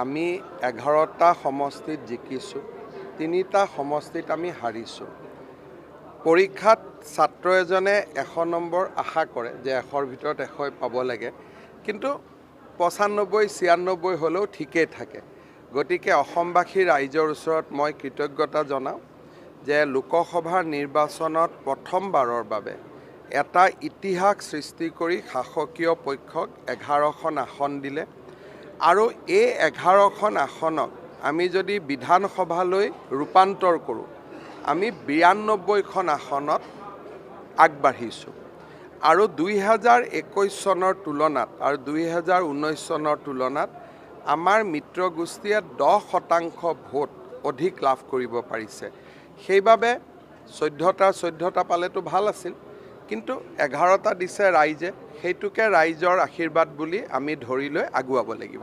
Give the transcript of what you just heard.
আমি 11টা সমষ্টিত জিকিছোঁ, 3টা সমষ্টিত আমি হাৰিছোঁ। পৰীক্ষাত ছাত্ৰ এজনে 100 নম্বৰ আশা কৰে যে 100ৰ ভিতৰত 100 পাব লাগে, কিন্তু 95-96 হ'লেও ঠিকেই থাকে। গতিকে অসমবাসী ৰাইজৰ ওচৰত মই কৃতজ্ঞতা জনাওঁ যে লোকসভাৰ নিৰ্বাচনত প্ৰথমবাৰৰ বাবে এটা ইতিহাস সৃষ্টি কৰি শাসকীয় পক্ষক 11খন আসন দিলে আৰু এই 11খন আসনক আমি যদি বিধানসভালৈ ৰূপান্তৰ কৰোঁ, আমি 92খন আসনত আগবাঢ়িছোঁ আৰু 2021 চনৰ তুলনাত আৰু 2019 চনৰ তুলনাত আমাৰ মিত্ৰগোষ্ঠীয়ে 10% ভোট অধিক লাভ কৰিব পাৰিছে। সেইবাবে 14টা পালেতো ভাল আছিল, কিন্তু 11টা দিছে ৰাইজে, সেইটোকে ৰাইজৰ আশীৰ্বাদ বুলি আমি ধৰি লৈ আগুৱাব লাগিব।